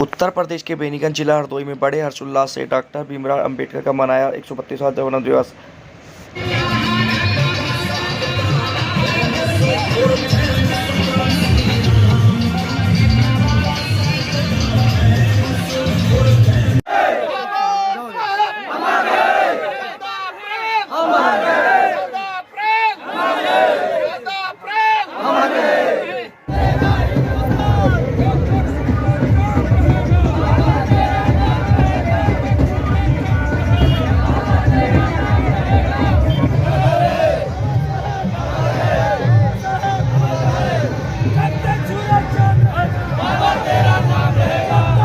उत्तर प्रदेश के बेनीगंज जिला हरदोई में बड़े हर्षोल्लास से डॉक्टर भीमराव अंबेडकर का मनाया 132वां जन्म दिवस।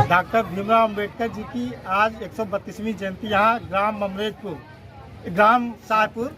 डॉक्टर भीमराव अंबेडकर जी की आज 132वीं जयंती यहाँ ग्राम शाहपुर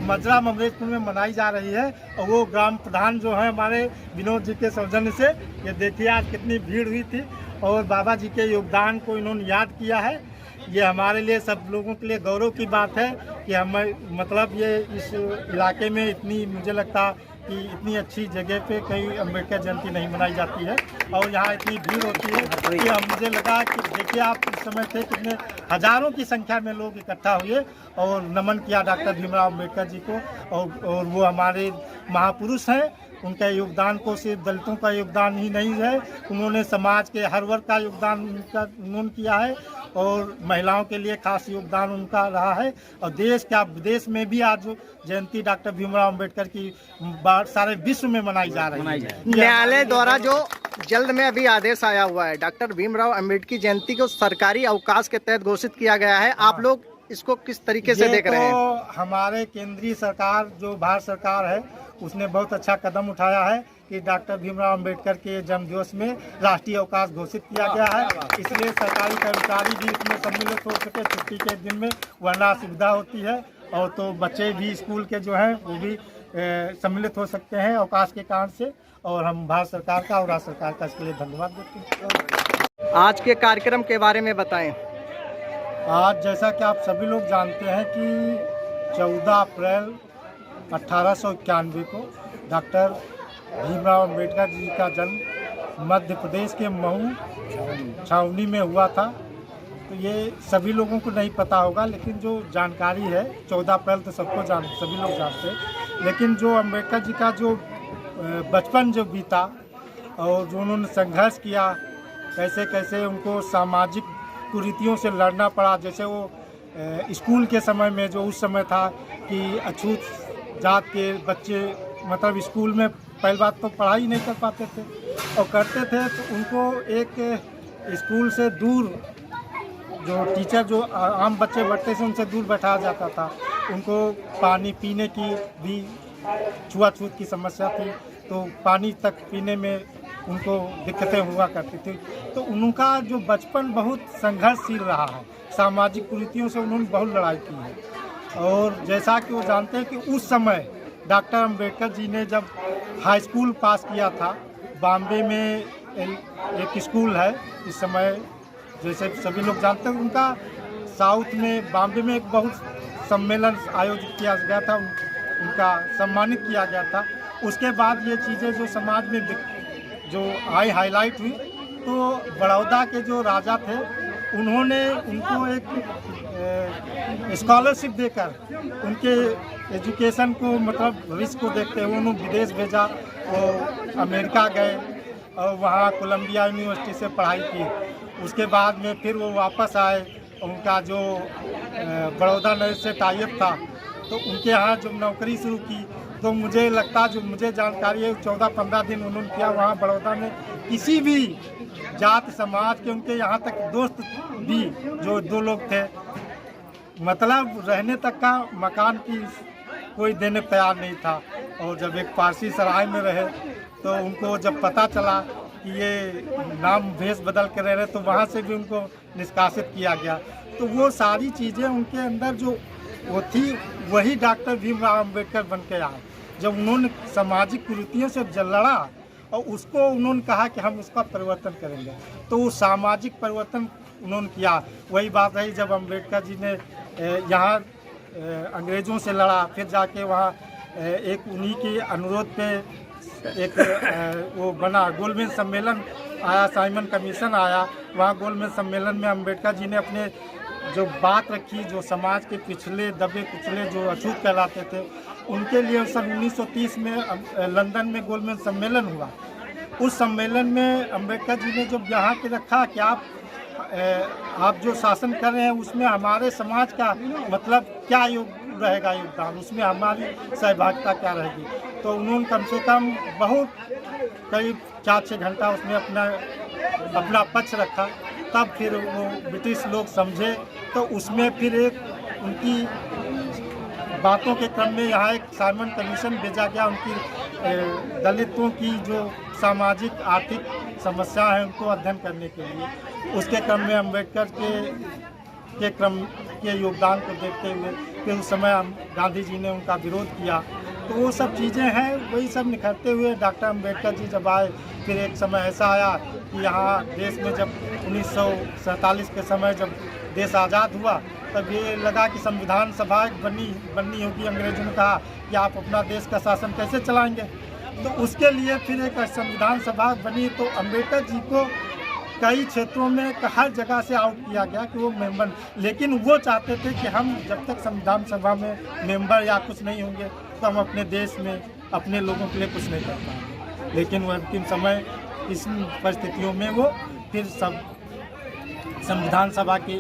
मजरा ममरेजपुर में मनाई जा रही है। और वो ग्राम प्रधान जो है हमारे विनोद जी के सौजन्य से, ये देखिए आज कितनी भीड़ हुई थी और बाबा जी के योगदान को इन्होंने याद किया है। ये हमारे लिए सब लोगों के लिए गौरव की बात है कि हम मतलब ये इस इलाके में इतनी, मुझे लगता कि इतनी अच्छी जगह पे कहीं अम्बेडकर जयंती नहीं मनाई जाती है और यहाँ इतनी भीड़ होती है कि मुझे लगा कि देखिए आप इस समय थे कितने हजारों की संख्या में लोग इकट्ठा हुए और नमन किया डॉक्टर भीमराव अम्बेडकर जी को। और वो हमारे महापुरुष हैं, उनका योगदान को सिर्फ दलितों का योगदान ही नहीं है, उन्होंने समाज के हर वर्ग का योगदान उन्होंने किया है और महिलाओं के लिए खास योगदान उनका रहा है। और विदेश में भी आज जयंती डॉक्टर भीमराव अंबेडकर की सारे विश्व में मनाई जा रही है। न्यायालय द्वारा जो जल्द में अभी आदेश आया हुआ है, डॉक्टर भीमराव अंबेडकर जयंती को सरकारी अवकाश के तहत घोषित किया गया है, आप लोग इसको किस तरीके से देख रहे हैं? तो हमारे केंद्रीय सरकार जो भारत सरकार है उसने बहुत अच्छा कदम उठाया है कि डॉक्टर भीमराव अंबेडकर के जन्मदिवस में राष्ट्रीय अवकाश घोषित किया गया है। इसलिए सरकारी कर्मचारी भी इसमें सम्मिलित हो सके छुट्टी के दिन में, वरना असुविधा होती है। और तो बच्चे भी स्कूल के जो हैं वो भी सम्मिलित हो सकते हैं अवकाश के कारण से। और हम भारत सरकार का और राज्य सरकार का इसके लिए धन्यवाद देते हैं। आज के कार्यक्रम के बारे में बताएं। आज जैसा कि आप सभी लोग जानते हैं कि 14 अप्रैल 1891 को डॉक्टर भीमराव अंबेडकर जी का जन्म मध्य प्रदेश के महू छावनी में हुआ था। तो ये सभी लोगों को नहीं पता होगा, लेकिन जो जानकारी है 14 अप्रैल तो सभी लोग जानते हैं। लेकिन जो अंबेडकर जी का जो बचपन जो बीता और जो उन्होंने संघर्ष किया, कैसे कैसे उनको सामाजिक कुरीतियों से लड़ना पड़ा। जैसे वो स्कूल के समय में जो उस समय था कि अछूत जात के बच्चे मतलब स्कूल में पहली बात तो पढ़ाई नहीं कर पाते थे और करते थे तो उनको एक स्कूल से दूर जो टीचर जो आम बच्चे बैठते थे उनसे दूर बैठाया जाता था। उनको पानी पीने की भी छुआछूत की समस्या थी, तो पानी तक पीने में उनको दिक्कतें हुआ करती थी। तो उनका जो बचपन बहुत संघर्षशील रहा है, सामाजिक कुरीतियों से उन्होंने बहुत लड़ाई की है। और जैसा कि वो जानते हैं कि उस समय डॉक्टर अंबेडकर जी ने जब हाई स्कूल पास किया था, बॉम्बे में एक स्कूल है इस समय, जैसे सभी लोग जानते हैं, उनका साउथ में बॉम्बे में एक बहुत सम्मेलन आयोजित किया गया था, उनका सम्मानित किया गया था। उसके बाद ये चीज़ें जो समाज में जो हाईलाइट हुई, तो बड़ौदा के जो राजा थे उन्होंने उनको एक स्कॉलरशिप देकर उनके एजुकेशन को मतलब भविष्य को देखते हुए उन्होंने विदेश भेजा। वो अमेरिका गए और वहाँ कोलंबिया यूनिवर्सिटी से पढ़ाई की। उसके बाद में फिर वो वापस आए, उनका जो बड़ौदा नगर से टाइप था तो उनके यहाँ जो नौकरी शुरू की। तो मुझे लगता, जो मुझे जानकारी है, 14-15 दिन उन्होंने किया वहाँ बड़ौदा में। किसी भी जात समाज के उनके यहाँ तक दोस्त भी जो 2 लोग थे, मतलब रहने तक का मकान की कोई देने तैयार नहीं था। और जब एक पारसी सराय में रहे तो उनको जब पता चला कि ये नाम भेष बदल कर रह रहे, तो वहाँ से भी उनको निष्कासित किया गया। तो वो सारी चीज़ें उनके अंदर जो वो थी, वही डॉक्टर भीमराव अंबेडकर बन के आए। जब उन्होंने सामाजिक कुरीतियों से लड़ा और उसको उन्होंने कहा कि हम उसका परिवर्तन करेंगे, तो वो सामाजिक परिवर्तन उन्होंने किया। वही बात है जब अंबेडकर जी ने यहाँ अंग्रेज़ों से लड़ा, फिर जाके वहाँ एक उन्हीं के अनुरोध पे एक वो बना गोलमेज सम्मेलन आया, साइमन कमीशन आया। वहाँ गोलमेज सम्मेलन में अम्बेडकर जी ने अपने जो बात रखी, जो समाज के पिछले दबे कुचले जो अछूत कहलाते थे, उनके लिए सन 1930 में लंदन में गोलमेज सम्मेलन हुआ। उस सम्मेलन में अम्बेडकर जी ने जब यहाँ के रखा कि आप जो शासन कर रहे हैं उसमें हमारे समाज का मतलब क्या रहेगा योगदान, उसमें हमारी सहभागिता क्या रहेगी। तो उन्होंने कम से कम बहुत करीब 4-6 घंटा उसमें अपना पक्ष रखा। तब फिर वो ब्रिटिश लोग समझे, तो उसमें फिर एक उनकी बातों के क्रम में यहाँ एक साइमन कमीशन भेजा गया। उनकी दलितों की जो सामाजिक आर्थिक समस्या है उनको अध्ययन करने के लिए। उसके क्रम में अम्बेडकर के क्रम के योगदान को देखते हुए फिर उस समय गांधी जी ने उनका विरोध किया। तो वो सब चीज़ें हैं, वही सब निखरते हुए डॉक्टर अम्बेडकर जी जब आए, फिर एक समय ऐसा आया कि यहाँ देश में जब 1947 के समय जब देश आज़ाद हुआ, तब ये लगा कि संविधान सभा बननी होगी। अंग्रेजों ने कहा कि आप अपना देश का शासन कैसे चलाएंगे, तो उसके लिए फिर एक संविधान सभा बनी। तो अम्बेडकर जी को कई क्षेत्रों में हर जगह से आउट किया गया कि वो मेंबर, लेकिन वो चाहते थे कि हम जब तक संविधान सभा में मेंबर या कुछ नहीं होंगे तो हम अपने देश में अपने लोगों के लिए कुछ नहीं कर पाएंगे। लेकिन वो अंतिम समय इस परिस्थितियों में वो फिर सब संविधान सभा के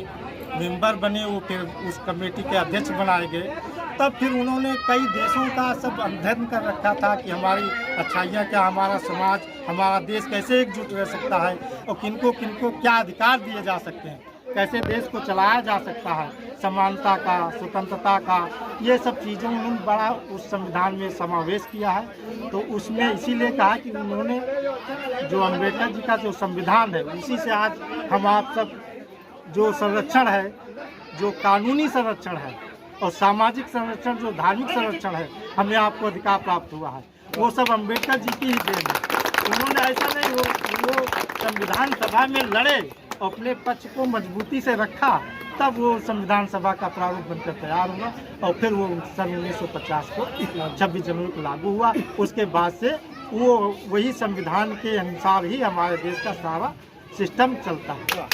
मेंबर बने। वो फिर उस कमेटी के अध्यक्ष बनाए गए। तब फिर उन्होंने कई देशों का सब अध्ययन कर रखा था कि हमारी अच्छाइयाँ क्या, हमारा समाज, हमारा देश कैसे एकजुट रह सकता है और किनको किनको क्या अधिकार दिए जा सकते हैं, कैसे देश को चलाया जा सकता है, समानता का, स्वतंत्रता का, ये सब चीज़ों उन्होंने बड़ा उस संविधान में समावेश किया है। तो उसमें इसीलिए कहा कि उन्होंने जो अम्बेडकर जी का जो संविधान है, उसी से आज हम आप सब जो संरक्षण है, जो कानूनी संरक्षण है और सामाजिक संरक्षण, जो धार्मिक संरक्षण है, हमें आपको अधिकार प्राप्त हुआ है, वो सब अम्बेडकर जी की ही देन है। उन्होंने ऐसा नहीं, वो संविधान सभा में लड़े, अपने पक्ष को मजबूती से रखा, तब वो संविधान सभा का प्रारूप बनकर तैयार हुआ और फिर वो सन 1950 को 26 जनवरी को लागू हुआ। उसके बाद से वो वही संविधान के अनुसार ही हमारे देश का सारा सिस्टम चलता है।